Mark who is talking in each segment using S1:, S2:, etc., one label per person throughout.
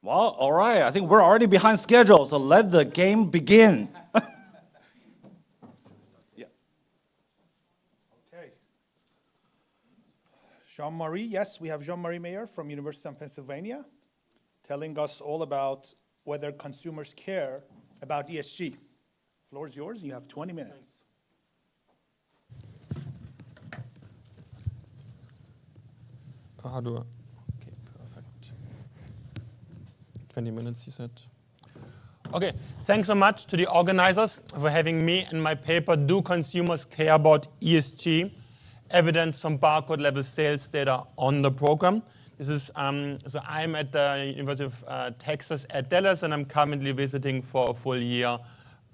S1: Well, all right. I think we're already behind schedule, so let the game begin. Yeah.
S2: Okay. Jean-Marie, yes, we have Jean-Marie Meier from University of Pennsylvania telling us all about whether consumers care about ESG. Floor is yours. You have 20 minutes.
S3: How do I? Okay, perfect. 20 minutes, you said. Okay, thanks so much to the organizers for having me and my paper, Do Consumers Care About ESG? Evidence from Barcode-Level Sales Data on the program. This is, so I'm at the University of Texas at Dallas, and I'm currently visiting for a full year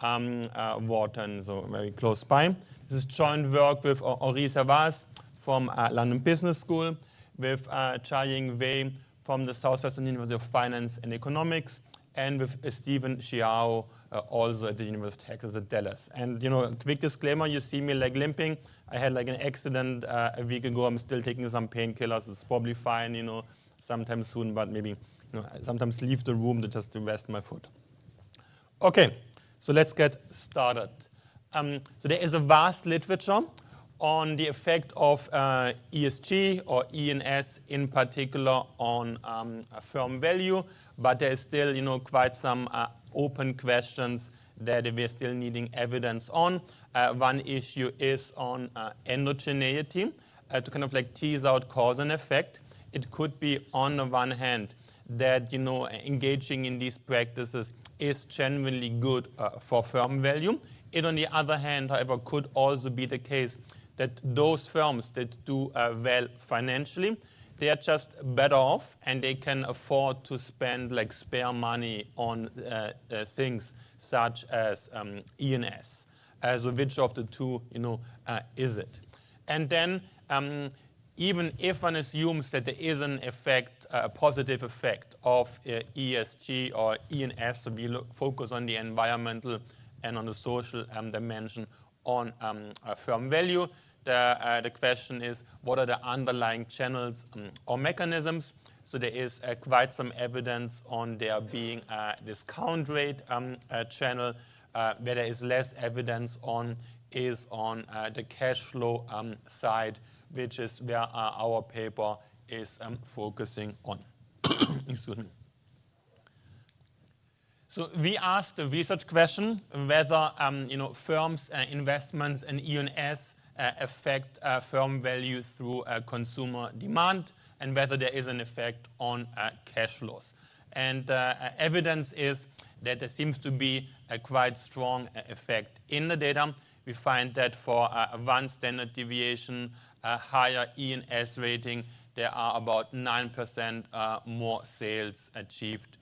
S3: Wharton, so very close by. This is joint work with Henri Servaes from London Business School, with Jiaying from the Southwestern University of Finance and Economics, and with Stephen Xiao, also at the University of Texas at Dallas. And a quick disclaimer, you see me like limping. I had like an accident a week ago. I'm still taking some painkillers. It's probably fine, sometime soon, but maybe sometimes leave the room just to rest my foot. Okay, so let's get started. So there is a vast literature on the effect of ESG or E&S in particular on firm value, but there is still quite some open questions that we're still needing evidence on. One issue is on endogeneity, to kind of like tease out cause and effect. It could be on the one hand that engaging in these practices is genuinely good for firm value. It on the other hand, however, could also be the case that those firms that do well financially, they are just better off and they can afford to spend like spare money on things such as E&S. So which of the two, is it? And then even if one assumes that there is an effect, a positive effect of ESG or E&S, so we focus on the environmental and on the social dimension on firm value. The question is, what are the underlying channels or mechanisms? So there is quite some evidence on there being a discount rate channel. Where there is less evidence on is on the cash flow side, which is where our paper is focusing on. Excuse me. So we asked the research question whether firms' investments in E&S affect firm value through consumer demand and whether there is an effect on cash flows. And evidence is that there seems to be a quite strong effect in the data. We find that for one standard deviation, higher E&S rating, there are about 9% more sales achieved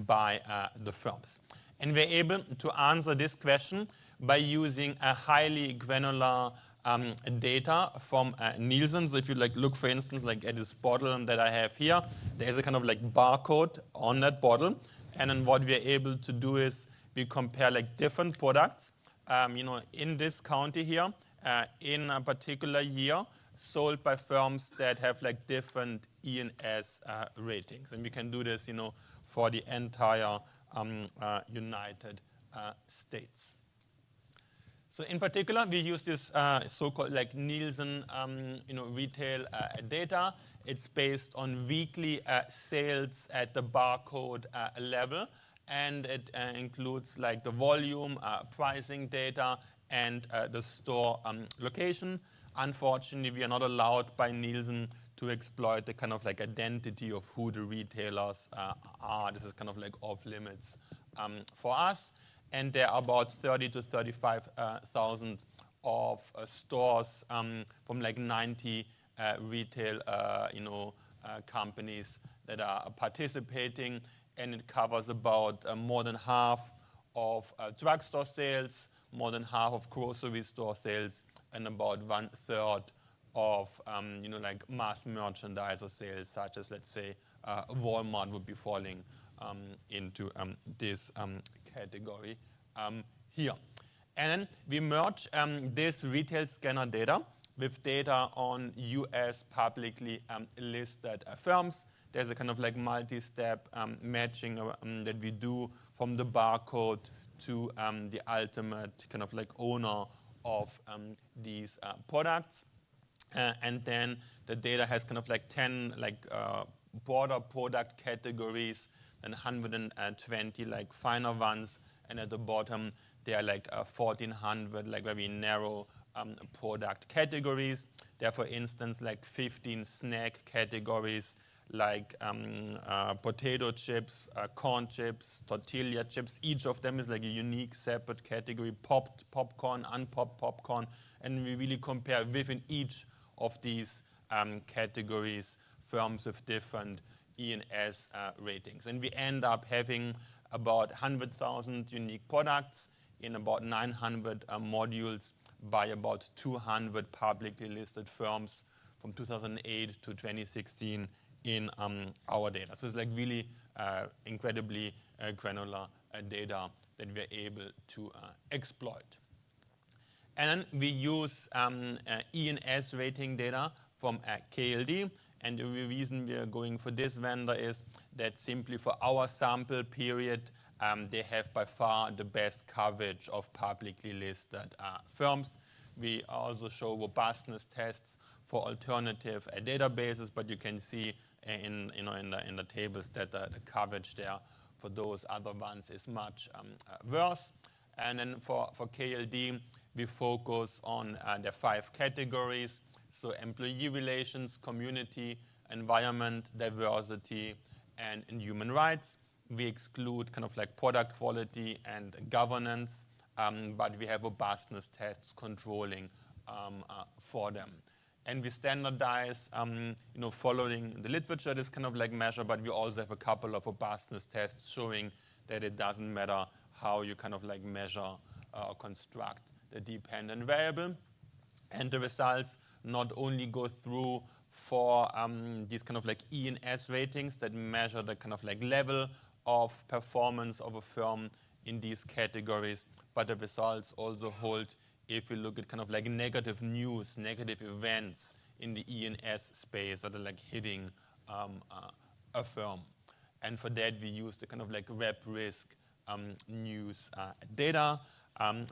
S3: by the firms. And we're able to answer this question by using a highly granular data from Nielsen. So if you look, for instance, at this bottle that I have here, there is a kind of barcode on that bottle. And then what we are able to do is we compare different products, in this county here, in a particular year, sold by firms that have different E&S ratings. And we can do this, for the entire United States. So in particular, we use this so-called Nielsen, retail data. It's based on weekly sales at the barcode level, and it includes the volume, pricing data, and the store location. Unfortunately, we are not allowed by Nielsen to exploit the kind of identity of who the retailers are. This is kind of off limits for us. And there are about 30 to 35,000 of stores from 90 retail companies that are participating, and it covers about more than half of drugstore sales, more than half of grocery store sales, and about 1/3 of mass merchandiser sales, such as, let's say, Walmart would be falling into this category here. And then we merge this retail scanner data with data on US publicly listed firms. There's a kind of like multi-step matching that we do from the barcode to the ultimate kind of like owner of these products. And then the data has kind of like 10 like broader product categories and 120 like finer ones. And at the bottom, there are like 1,400 like very narrow product categories. There are, for instance, like 15 snack categories like potato chips, corn chips, tortilla chips. Each of them is like a unique separate category, popped popcorn, unpopped popcorn. And we really compare within each of these categories firms with different E&S ratings. And we end up having about 100,000 unique products in about 900 modules by about 200 publicly listed firms from 2008 to 2016 in our data. So it's like really incredibly granular data that we're able to exploit. And then we use E&S rating data from KLD. And the reason we are going for this vendor is that simply for our sample period, they have by far the best coverage of publicly listed firms. We also show robustness tests for alternative databases, but you can see in the tables that the coverage there for those other ones is much worse. And then for KLD, we focus on the 5 categories. So employee relations, community, environment, diversity, and human rights. We exclude kind of like product quality and governance, but we have robustness tests controlling for them. And we standardize, following the literature, this kind of like measure, but we also have a couple of robustness tests showing that it doesn't matter how you kind of like measure or construct the dependent variable. And the results not only go through for these kind of like E&S ratings that measure the kind of like level of performance of a firm in these categories, but the results also hold if you look at kind of like negative news, negative events in the E&S space that are like hitting a firm. And for that, we use the kind of like rep risk news data,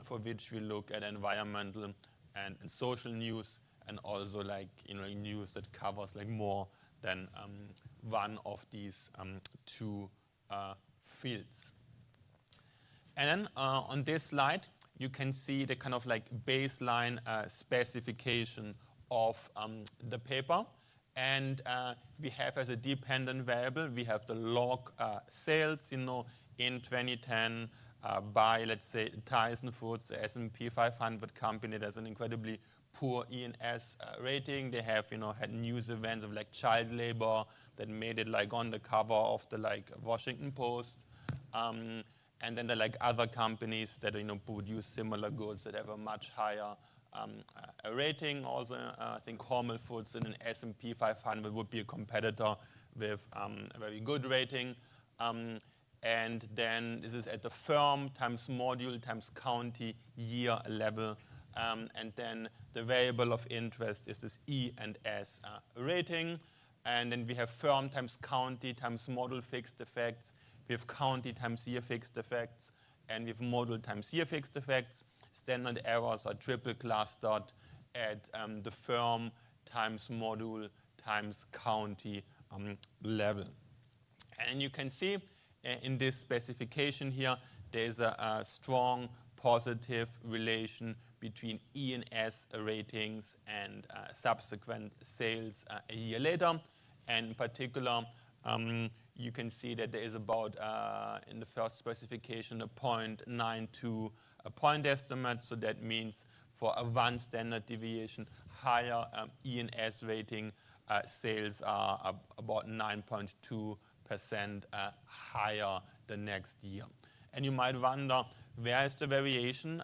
S3: for which we look at environmental and social news, and also like news that covers like more than one of these 2 fields. And then on this slide, you can see the kind of like baseline specification of the paper. And we have as a dependent variable, we have the log sales, in 2010 by, let's say, Tyson Foods, the S&P 500 company. There's an incredibly poor E&S rating. They have, had news events of like child labor that made it like on the cover of the like Washington Post. And then there are like other companies that produce similar goods that have a much higher rating. Also, I think Hormel Foods in an S&P 500 would be a competitor with a very good rating. And then this is at the firm times module times county year level. And then the variable of interest is this E&S rating. And then we have firm times county times module fixed effects. We have county times year fixed effects. And we have module times year fixed effects. Standard errors are triple clustered at the firm times module times county level. And you can see in this specification here, there's a strong positive relation between E&S ratings and subsequent sales a year later. And in particular, you can see that there is about, in the first specification, a 0.92 point estimate. So that means for a 1 standard deviation higher E&S rating, sales are about 9.2% higher the next year. And you might wonder, where is the variation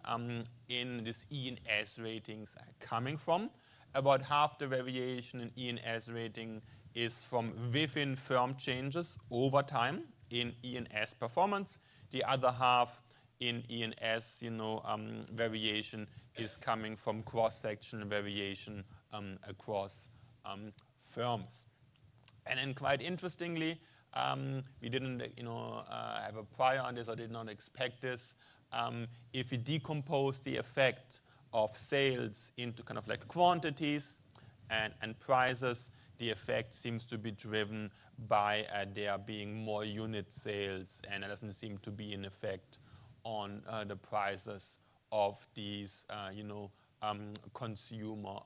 S3: in this E&S ratings coming from? About half the variation in E&S rating is from within firm changes over time in E&S performance. The other half in E&S, variation is coming from cross-sectional variation across firms. And then quite interestingly, we didn't have a prior on this or did not expect this. If we decompose the effect of sales into kind of like quantities and prices, the effect seems to be driven by there being more unit sales, and it doesn't seem to be an effect on the prices of these consumer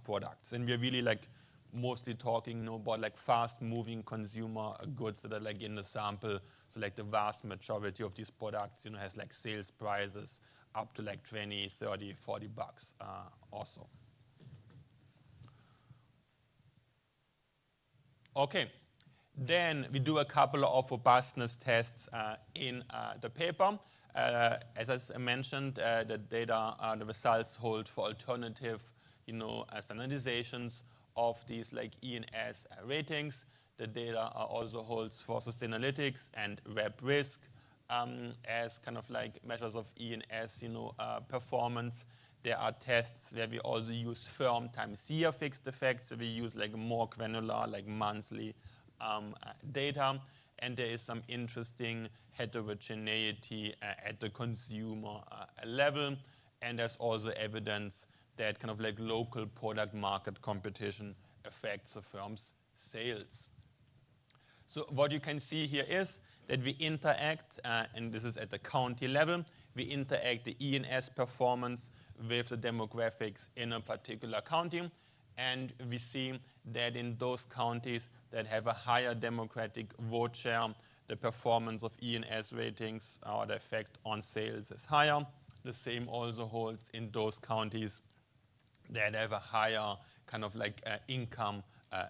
S3: products. And we're really like mostly talking about like fast moving consumer goods that are like in the sample. So like the vast majority of these products has like sales prices up to like 20, 30, 40 bucks also. Okay, then we do a couple of robustness tests in the paper. As I mentioned, the data, the results hold for alternative, standardizations of these like E&S ratings. The data also holds for Sustainalytics and Web Risk as kind of like measures of E&S, performance. There are tests where we also use firm times year fixed effects. So we use like more granular, like monthly data. And there is some interesting heterogeneity at the consumer level. And there's also evidence that kind of like local product market competition affects a firm's sales. So what you can see here is that we interact, and this is at the county level, we interact the E&S performance with the demographics in a particular county. And we see that in those counties that have a higher democratic vote share, the performance of E&S ratings or the effect on sales is higher. The same also holds in those counties that have a higher kind of like income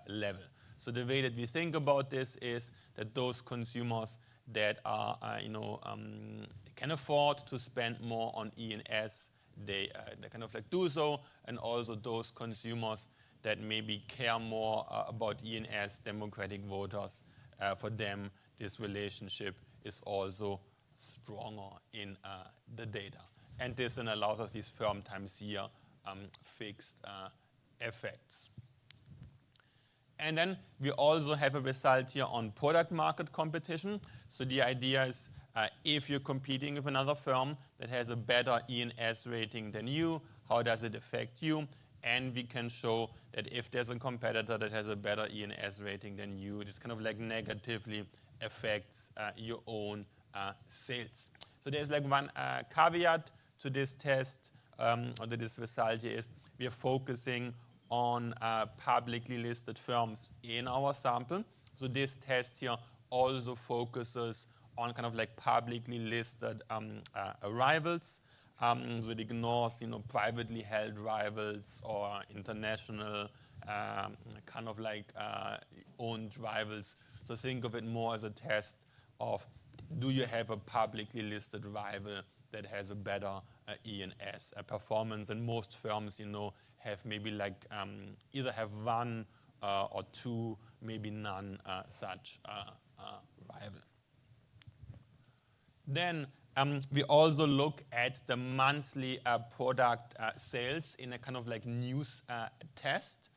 S3: level. So the way that we think about this is that those consumers that are, can afford to spend more on E&S, they kind of like do so, and also those consumers that maybe care more about E&S democratic voters, for them this relationship is also stronger in the data. And this then allows us these firm times year fixed effects. And then we also have a result here on product market competition. So the idea is if you're competing with another firm that has a better E&S rating than you, how does it affect you? And we can show that if there's a competitor that has a better E&S rating than you, this kind of like negatively affects your own sales. So there's like one caveat to this test, or to this result here is we are focusing on publicly listed firms in our sample. So this test here also focuses on kind of like publicly listed rivals. So it ignores, privately held rivals or international kind of like owned rivals. So think of it more as a test of, do you have a publicly listed rival that has a better E&S performance? And most firms, have maybe like either have one or two, maybe none such rival. Then we also look at the monthly product sales in a kind of like news test.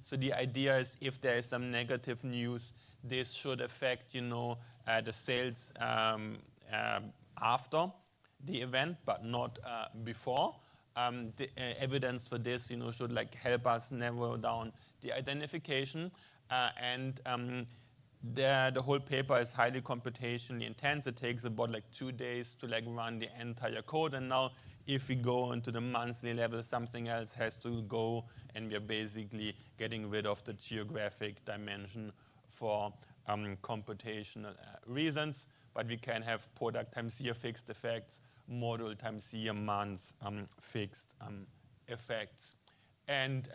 S3: So the idea is if there is some negative news, this should affect, the sales after the event, but not before. The evidence for this, should like help us narrow down the identification. The whole paper is highly computationally intense. It takes about like 2 days to like run the entire code. And now if we go into the monthly level, something else has to go, and we're basically getting rid of the geographic dimension for computational reasons. But we can have product times year fixed effects, module times year months fixed effects. And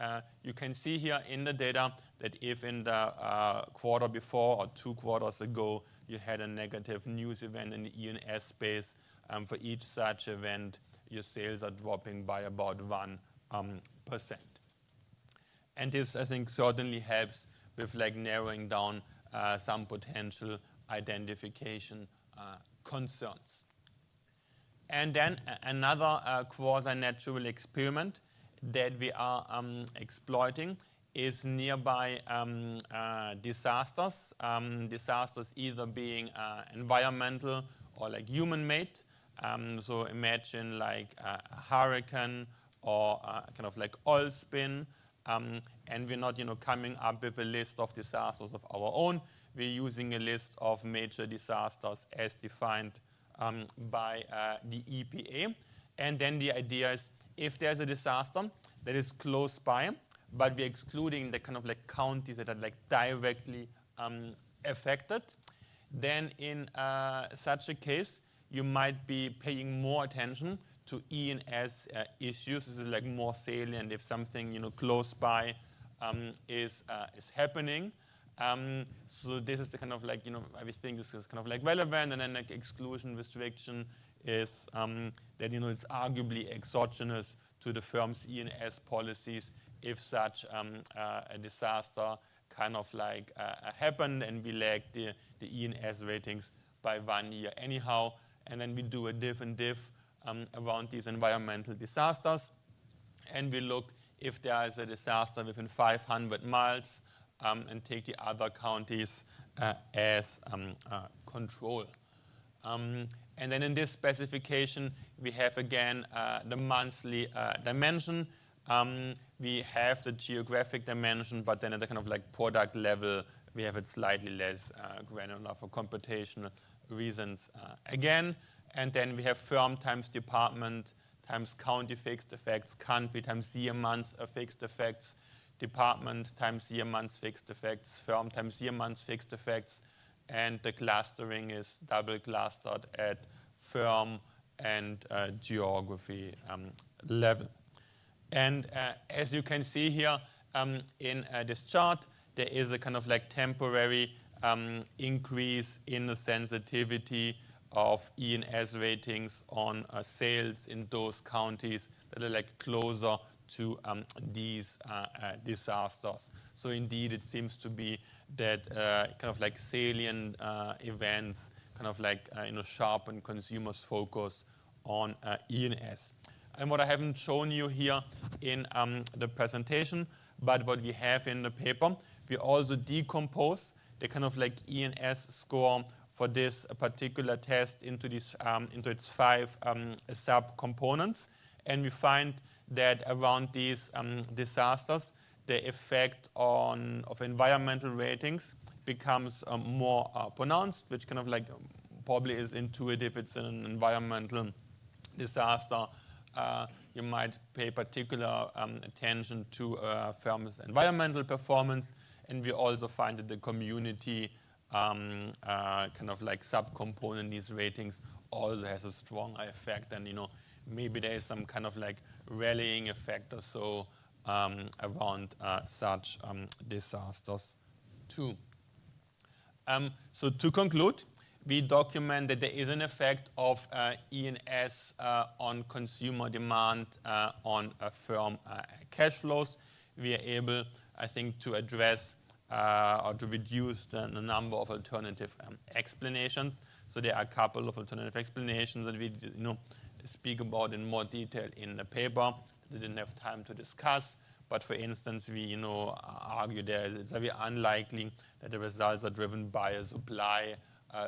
S3: you can see here in the data that if in the quarter before or 2 quarters ago you had a negative news event in the E&S space, for each such event your sales are dropping by about 1%. And this, I think, certainly helps with like narrowing down some potential identification concerns. And then another quasi-natural experiment that we are exploiting is nearby disasters. Disasters either being environmental or like human-made. So imagine like a hurricane or kind of like oil spill. And we're not, coming up with a list of disasters of our own. We're using a list of major disasters as defined by the EPA. And then the idea is, if there's a disaster that is close by, but we're excluding the kind of like counties that are like directly affected, then in such a case, you might be paying more attention to E&S issues. This is like more salient if something close by is happening. So this is the kind of like we think this is kind of like relevant, and then like exclusion restriction is that it's arguably exogenous to the firm's E&S policies if such a disaster kind of like happened and we lag the E&S ratings by 1 year anyhow, and then we do a diff and diff around these environmental disasters, and we look if there is a disaster within 500 miles and take the other counties as control. And then in this specification, we have again the monthly dimension. We have the geographic dimension, but then at the kind of like product level, we have it slightly less granular for computational reasons again. And then we have firm times department times county fixed effects, country times year months fixed effects, department times year months fixed effects, firm times year months fixed effects, and the clustering is double clustered at firm and geography level. And as you can see here in this chart, there is a kind of like temporary increase in the sensitivity of E&S ratings on sales in those counties that are like closer to these disasters. So indeed, it seems to be that kind of like salient events kind of like sharpen consumers' focus on E&S. And what I haven't shown you here in the presentation, but what we have in the paper, we also decompose the kind of like E&S score for this particular test into these into its 5 sub-components, and we find that around these disasters, the effect of environmental ratings becomes more pronounced, which kind of like probably is intuitive. It's an environmental disaster. You might pay particular attention to firms' environmental performance, and we also find that the community kind of like subcomponent in these ratings also has a strong effect, and maybe there is some kind of like rallying effect or so around such disasters too. So to conclude, we document that there is an effect of E&S on consumer demand on firm cash flows. We are able, I think, to address or to reduce the number of alternative explanations. So there are a couple of alternative explanations that we speak about in more detail in the paper. We didn't have time to discuss. But for instance, we argue that it's very unlikely that the results are driven by a supply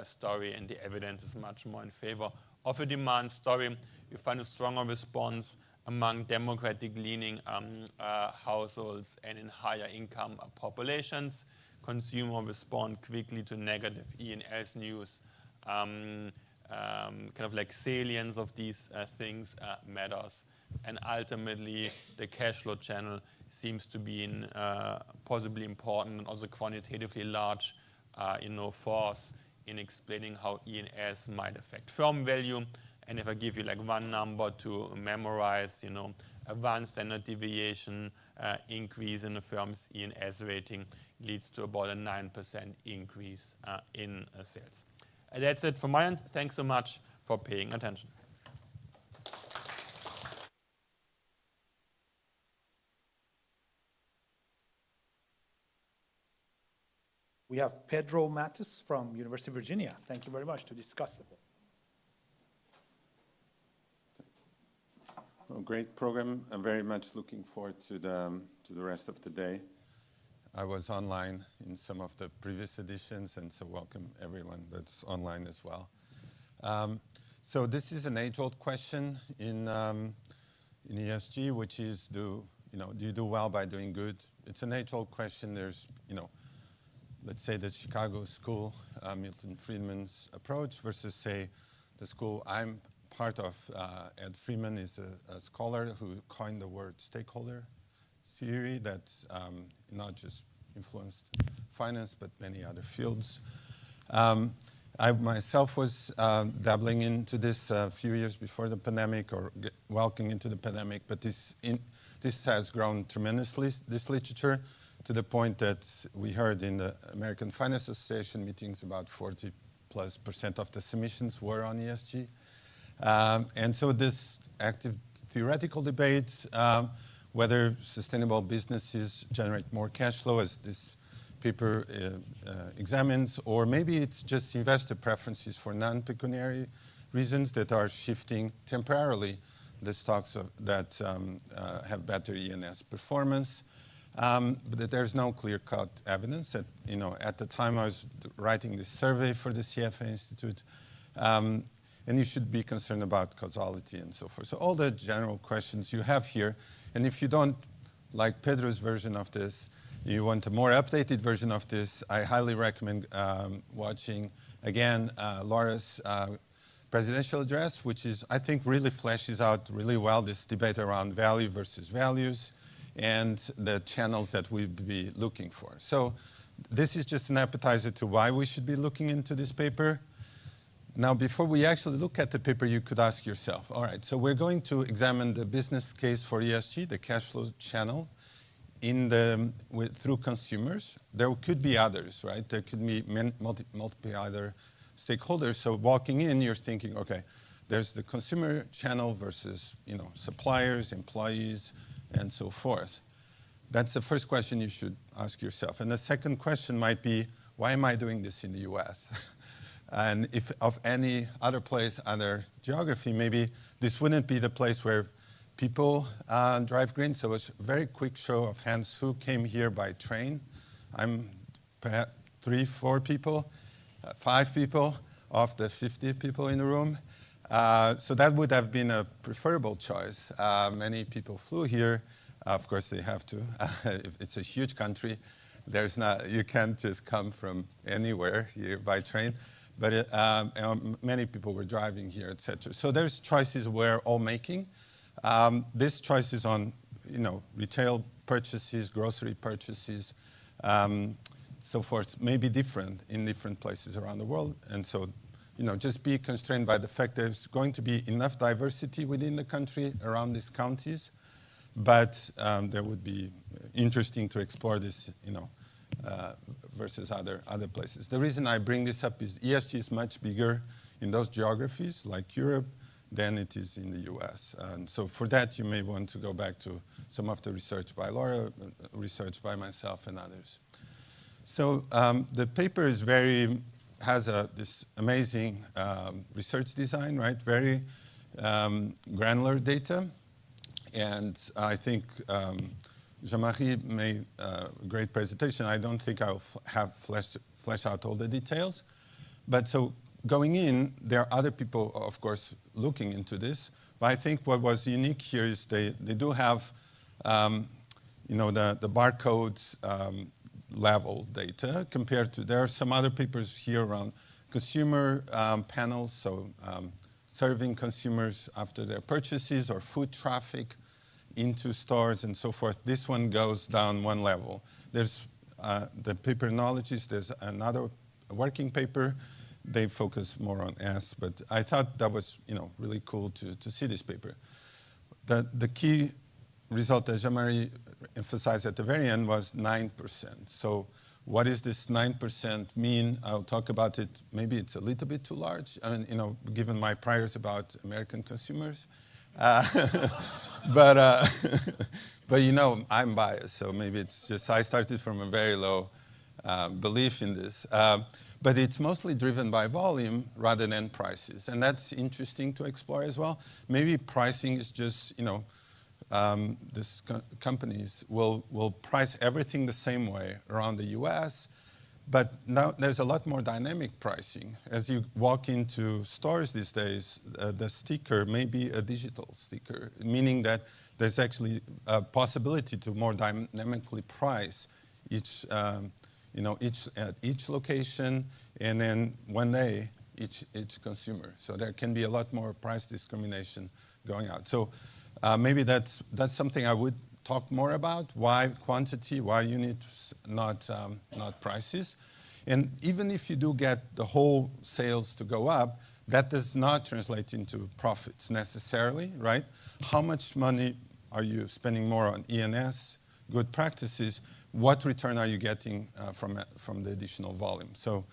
S3: story, and the evidence is much more in favor of a demand story. We find a stronger response among democratic-leaning households and in higher income populations. Consumers respond quickly to negative E&S news. Kind of like salience of these things matters. And ultimately, the cash flow channel seems to be possibly important and also quantitatively large force in explaining how E&S might affect firm value. And if I give you like one number to memorize, a 1 standard deviation increase in a firm's E&S rating leads to about a 9% increase in sales. That's it from my end. Thanks so much for paying attention.
S2: We have Pedro Matos from University of Virginia. Thank you very much to discuss it.
S4: a great program. I'm very much looking forward to the rest of the day. I was online in some of the previous editions, and so welcome everyone that's online as well. So this is an age-old question in ESG, which is do you do well by doing good? It's an age-old question. There's, let's say the Chicago school, Milton Friedman's approach versus say the school I'm part of. Ed Friedman is a scholar who coined the word stakeholder theory that's not just influenced finance, but many other fields. I myself was dabbling into this a few years before the pandemic, or walking into the pandemic, but this has grown tremendously, this literature, to the point that we heard in the American Finance Association meetings about 40+% of the submissions were on ESG. And so this active theoretical debate, whether sustainable businesses generate more cash flow, as this paper examines, or maybe it's just investor preferences for non-pecuniary reasons that are shifting temporarily the stocks that have better E&S performance. But there's no clear-cut evidence. At the time I was writing this survey for the CFA Institute, and you should be concerned about causality and so forth. So all the general questions you have here, and if you don't like Pedro's version of this, you want a more updated version of this, I highly recommend watching, again, Laura's presidential address, which is, I think, really fleshes out really well this debate around value versus values and the channels that we'd be looking for. So this is just an appetizer to why we should be looking into this paper. Now, before we actually look at the paper, you could ask yourself, all right, so we're going to examine the business case for ESG, the cash flow channel, through consumers. There could be others, right? There could be multiple other stakeholders. So walking in, you're thinking, okay, there's the consumer channel versus suppliers, employees, and so forth. That's the first question you should ask yourself. And the second question might be, why am I doing this in the US? And if of any other place, other geography, maybe this wouldn't be the place where people drive green. So it's a very quick show of hands who came here by train. I'm perhaps 3, 4 people, 5 people of the 50 people in the room. So that would have been a preferable choice. Many people flew here. Of course, they have to. It's a huge country. You can't just come from anywhere here by train. But many people were driving here, et cetera. So there's choices we're all making. This choice is on, retail purchases, grocery purchases, so forth, may be different in different places around the world. And so, just be constrained by the fact there's going to be enough diversity within the country around these counties, but there would be interesting to explore this, versus other places. The reason I bring this up is ESG is much bigger in those geographies like Europe than it is in the US. And so for that, you may want to go back to some of the research by Laura, research by myself and others. So the paper is has this amazing research design, right? Very granular data. And I think Jean-Marie made a great presentation. I don't think I'll flesh out all the details. But so going in, there are other people, of course, looking into this. But I think what was unique here is they do have, the Barcode-Level data compared to, there are some other papers here around consumer panels, so serving consumers after their purchases or foot traffic into stores and so forth. This one goes down one level. There's the paper knowledges, there's another working paper. They focus more on S, but I thought that was really cool to see this paper. The key result that Jean-Marie emphasized at the very end was 9%. So what does this 9% mean? I'll talk about it. Maybe it's a little bit too large, given my priors about American consumers. But I'm biased, so maybe it's just I started from a very low belief in this. but it's mostly driven by volume rather than prices. And that's interesting to explore as well. Maybe pricing is just, these companies will price everything the same way around the US, but now there's a lot more dynamic pricing. As you walk into stores these days, the sticker may be a digital sticker, meaning that there's actually a possibility to more dynamically price each location, and then one day each consumer. So there can be a lot more price discrimination going out. So maybe that's something I would talk more about. Why quantity? Why units, not prices? And even if you do get the whole sales to go up, that does not translate into profits necessarily, right? How much money are you spending more on E&S, good practices? What return are you getting from the additional volume? So,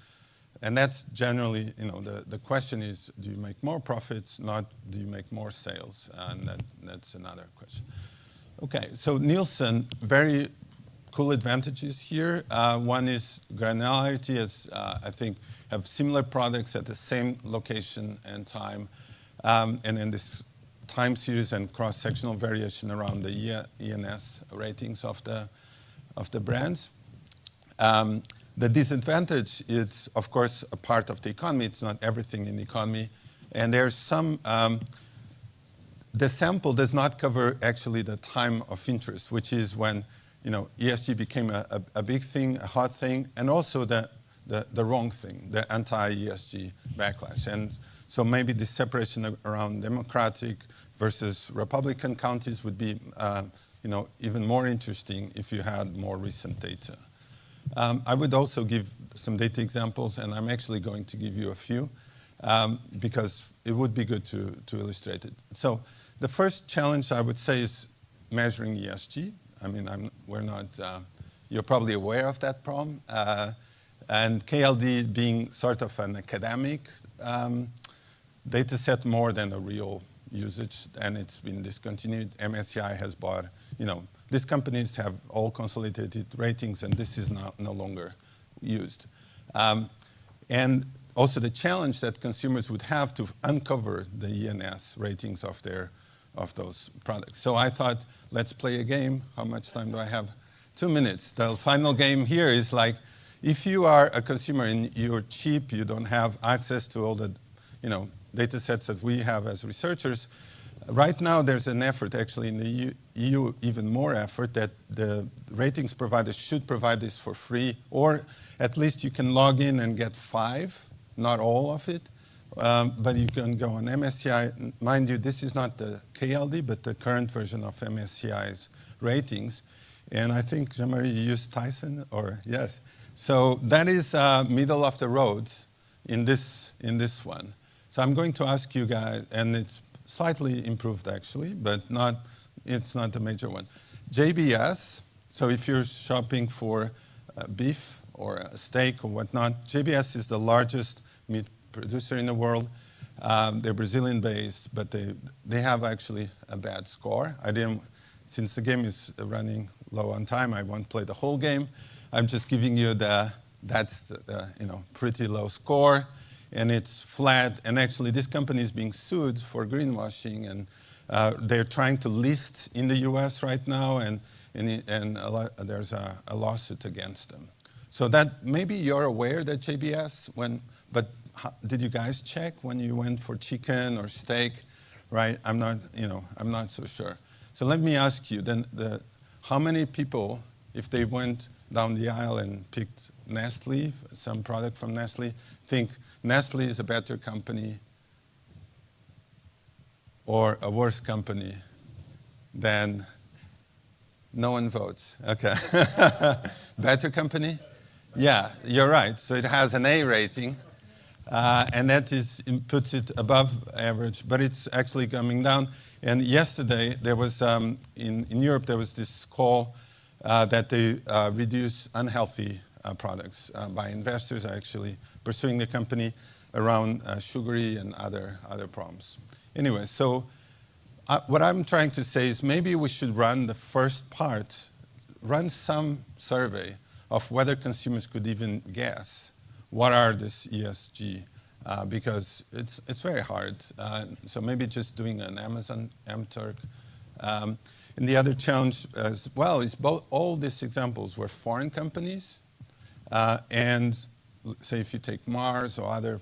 S4: and that's generally, the question is, do you make more profits, not do you make more sales? And that's another question. Okay, so Nielsen, very cool advantages here. One is granularity, as I think have similar products at the same location and time. And then this time series and cross-sectional variation around the E&S ratings of the brands. The disadvantage is, of course, a part of the economy. It's not everything in the economy. And there's some, the sample does not cover actually the time of interest, which is when ESG became a big thing, a hot thing, and also the wrong thing, the anti-ESG backlash. And so maybe the separation around Democratic versus Republican counties would be even more interesting if you had more recent data. I would also give some data examples, and I'm actually going to give you a few because it would be good to illustrate it. So the first challenge I would say is measuring ESG. I mean, you're probably aware of that problem. And KLD being sort of an academic data set more than a real usage, and it's been discontinued. MSCI has bought, these companies have all consolidated ratings, and this is no longer used. And also the challenge that consumers would have to uncover the E&S ratings of those products. So I thought, let's play a game. How much time do I have? 2 minutes. The final game here is like, if you are a consumer and you're cheap, you don't have access to all the, data sets that we have as researchers. Right now, there's an effort, actually, in the EU, even more effort, that the ratings providers should provide this for free, or at least you can log in and get 5, not all of it, but you can go on MSCI. Mind you, this is not the KLD, but the current version of MSCI's ratings. And I think, Jean-Marie, you used Tyson, or yes. So that is middle of the road in this one. So I'm going to ask you guys, and it's slightly improved actually, but it's not a major one. JBS, so if you're shopping for beef or a steak or whatnot, JBS is the largest meat producer in the world. They're Brazilian-based, but they have actually a bad score. Since the game is running low on time, I won't play the whole game. I'm just giving you that's the pretty low score. And it's flat, and actually this company is being sued for greenwashing, and they're trying to list in the US right now, and there's a lawsuit against them. So that maybe you're aware that JBS, but did you guys check when you went for chicken or steak, right? I'm not so sure. So let me ask you then, how many people, if they went down the aisle and picked Nestle, some product from Nestle, think Nestle is a better company or a worse company than no one votes? Okay. Better company? Yeah, you're right. So it has an A rating, and that puts it above average, but it's actually coming down. And yesterday, there was, in Europe, there was this call that they reduce unhealthy products by investors actually pursuing the company around sugary and other problems. Anyway, so what I'm trying to say is maybe we should run the first part, run some survey of whether consumers could even guess what are this ESG? Because it's very hard. So maybe just doing an Amazon MTurk. And the other challenge as well is all these examples were foreign companies. And say if you take Mars or other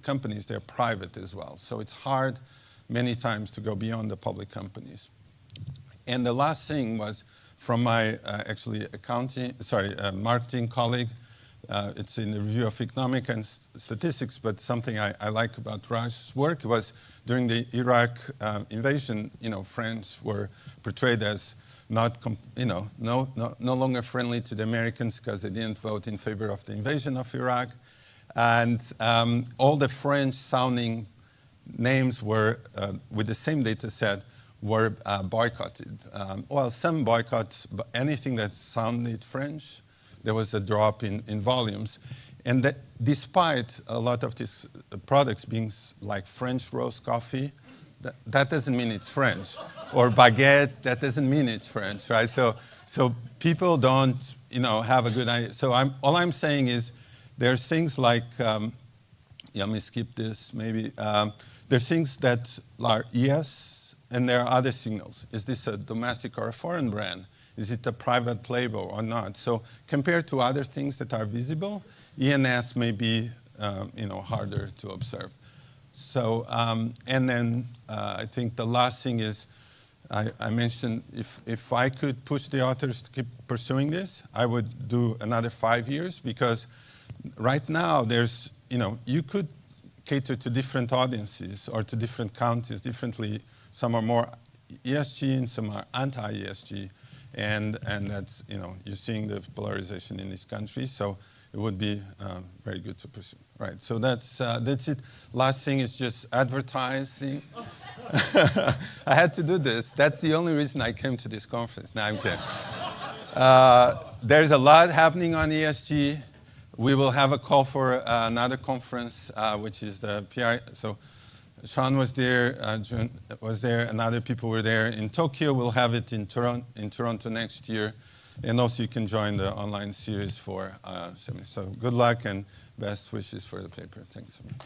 S4: companies, they're private as well. So it's hard many times to go beyond the public companies. And the last thing was from my actually marketing colleague. It's in the Review of Economic and Statistics, but something I like about Raj's work was during the Iraq invasion, French were portrayed as no longer friendly to the Americans because they didn't vote in favor of the invasion of Iraq. And all the French-sounding names were, with the same data set, were boycotted. Well, some boycotts, but anything that sounded French, there was a drop in volumes. And that despite a lot of these products being like French roast coffee, that doesn't mean it's French. Or baguette, that doesn't mean it's French, right? So people don't, have a good idea. So all I'm saying is there's things like, let me skip this maybe. There's things that are yes, and there are other signals. Is this a domestic or a foreign brand? Is it a private label or not? So compared to other things that are visible, ENS may be harder to observe. So, and then I think the last thing is, I mentioned if I could push the authors to keep pursuing this, I would do another 5 years, because right now there's, you could cater to different audiences or to different counties differently. Some are more ESG and some are anti-ESG. And that's, you're seeing the polarization in these countries, so it would be very good to pursue. Right, so that's it. Last thing is just advertising. I had to do this. That's the only reason I came to this conference. No, I'm kidding. There's a lot happening on ESG. We will have a call for another conference, which is the PRI. So Sean was there, June was there, and other people were there. In Tokyo, we'll have it in Toronto next year. And also you can join the online series for seminars. So good luck and best wishes for the paper. Thanks so much.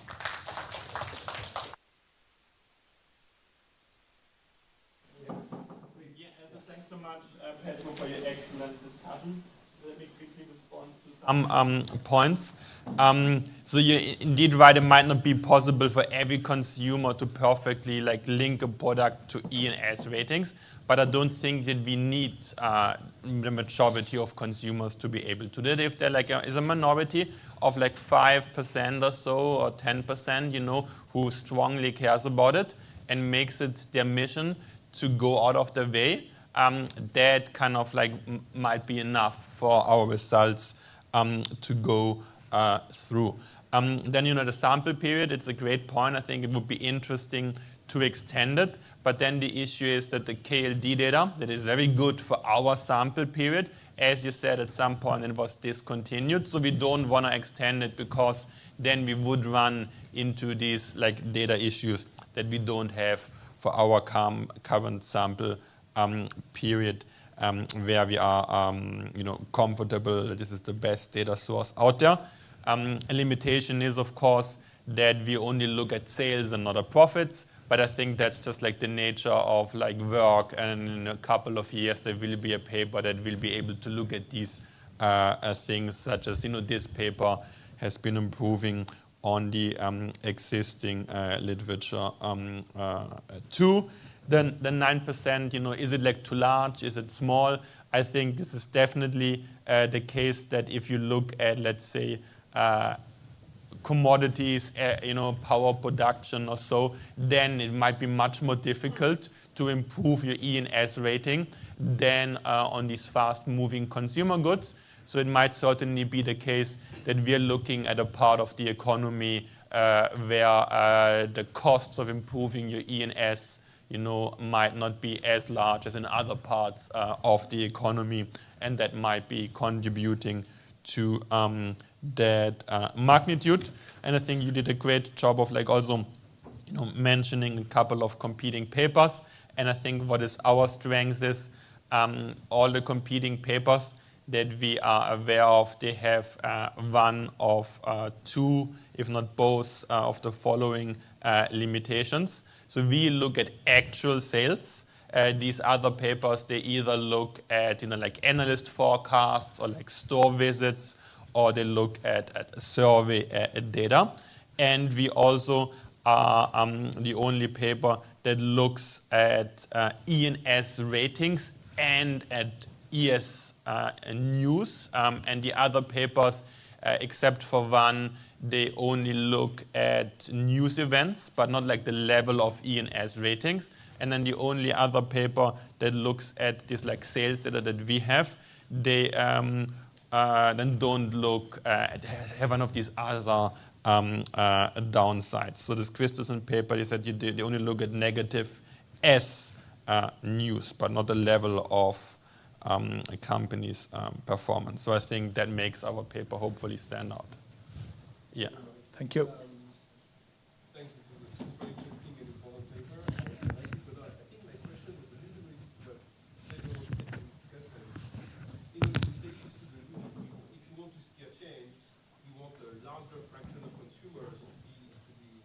S3: Thanks so much, Pedro, for your excellent discussion. Let me quickly respond to some points. So you're indeed right, it might not be possible for every consumer to perfectly link a product to E&S ratings, but I don't think that we need the majority of consumers to be able to do it. If there is a minority of 5% or so or 10%, who strongly cares about it and makes it their mission to go out of their way, that kind of might be enough for our results to go through. Then, the sample period, it's a great point. I think it would be interesting to extend it. But then the issue is that the KLD data, that is very good for our sample period, as you said, at some point it was discontinued. So we don't want to extend it, because then we would run into these data issues that we don't have for our current sample period, where we are comfortable that this is the best data source out there. A limitation is, of course, that we only look at sales and not at profits. But I think that's just the nature of work, and in a couple of years there will be a paper that will be able to look at these things, such as this paper has been improving on the existing literature too. Then the 9%, is it too large? Is it small? I think this is definitely the case that if you look at, let's say, commodities, power production or so, then it might be much more difficult to improve your E&S rating than on these fast-moving consumer goods. So it might certainly be the case that we are looking at a part of the economy where the costs of improving your E&S might not be as large as in other parts of the economy, and that might be contributing to that magnitude. And I think you did a great job of also mentioning a couple of competing papers. And I think what is our strength is all the competing papers, that we are aware of, they have one of two, if not both, of the following limitations. So we look at actual sales. These other papers, they either look at like analyst forecasts or like store visits, or they look at survey data. And we also are the only paper that looks at E&S ratings and at ES news. And the other papers, except for one, they only look at news events, but not like the level of E&S ratings. And then the only other paper that looks at this like sales data that we have, they then don't look have one of these other downsides. So this Christensen paper, they said they only look at negative S news, but not the level of a company's performance. So I think that makes our paper hopefully stand out. Yeah.
S2: Thank you.
S5: Thanks. This was a super interesting and important paper. I like it, but I think my question was a little bit what Pedro said in discussion. In order to take this to the loop, if you want to see a change, you want a larger fraction of consumers to be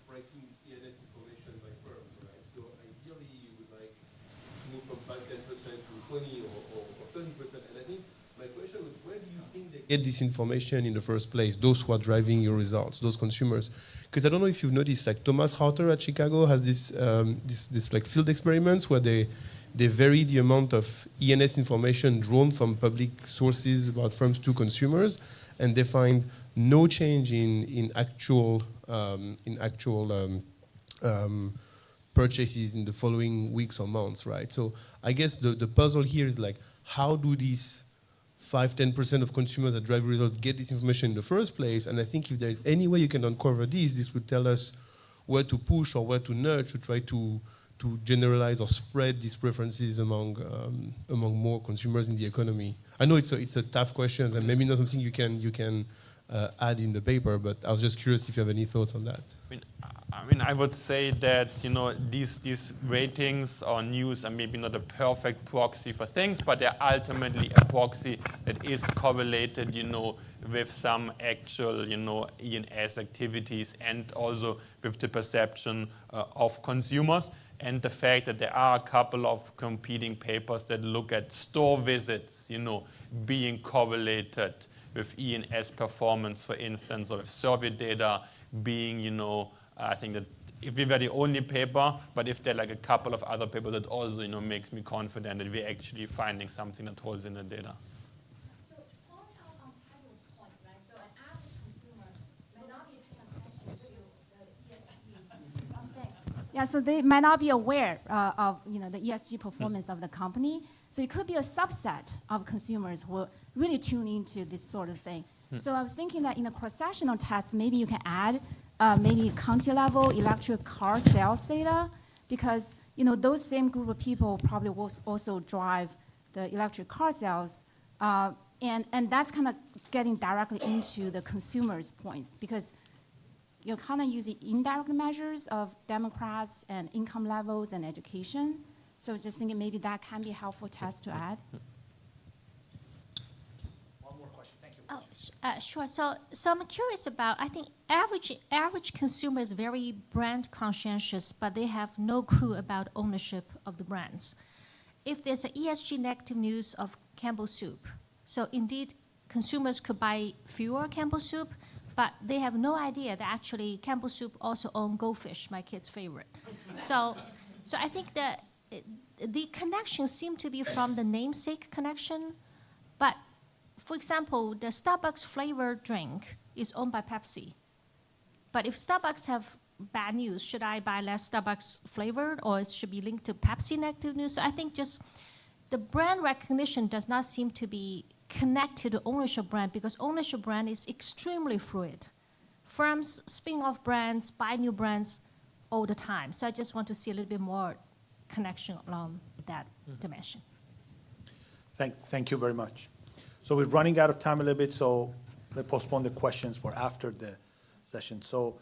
S5: pricing this ENS information by firms, right? So ideally, you would like to move from 5-10% to 20 or 30%. And I think my question was, where do you think they get this information in the first place, those who are driving your results, those consumers? Because I don't know if you've noticed, like Thomas Rauter at Chicago has this like field experiments where they vary the amount of ENS information drawn from public sources about firms to consumers, and they find no change in actual purchases in the following weeks or months, right? So I guess the puzzle here is like, how do these 5-10% of consumers that drive results get this information in the first place? And I think if there is any way you can uncover this would tell us where to push or where to nudge to try to generalize or spread these preferences among more consumers in the economy. I know it's a tough question and maybe not something you can add in the paper, but I was just curious if you have any thoughts on that.
S3: I mean, I would say that these ratings or news are maybe not a perfect proxy for things, but they're ultimately a proxy that is correlated, with some actual, E&S activities and also with the perception of consumers. And the fact that there are a couple of competing papers that look at store visits, being correlated with E&S performance, for instance, or with survey data being, I think that if we were the only paper, but if there are like a couple of other papers, that also, makes me confident that we're actually finding something that holds in the data.
S6: So following up on Pedro's point, right? So an average consumer may not be paying attention to the ESG. Thanks. Yeah, so they might not be aware of the ESG performance of the company. So it could be a subset of consumers who really tune into this sort of thing. So I was thinking that in a cross-sectional test, maybe you can add maybe county-level electric car sales data, because those same group of people probably will also drive the electric car sales, and that's kind of getting directly into the consumer's points, because you're kind of using indirect measures of Democrats and income levels and education. So just thinking maybe that can be a helpful test to add.
S2: One more question. Thank you.
S7: Oh, sure. So I'm curious about, I think average consumer is very brand conscientious, but they have no clue about ownership of the brands. If there's an ESG negative news of Campbell soup, so indeed consumers could buy fewer Campbell soup, but they have no idea that actually Campbell soup also own Goldfish, my kid's favorite. So I think that the connection seems to be from the namesake connection, but for example, the Starbucks flavored drink is owned by Pepsi. But if Starbucks have bad news, should I buy less Starbucks flavored, or it should be linked to Pepsi negative news? So I think just the brand recognition does not seem to be connected to ownership brand, because ownership brand is extremely fluid. Firms spin off brands, buy new brands all the time. So I just want to see a little bit more connection along that dimension.
S2: Thank you very much. So we're running out of time a little bit, so let's postpone the questions for after the session. So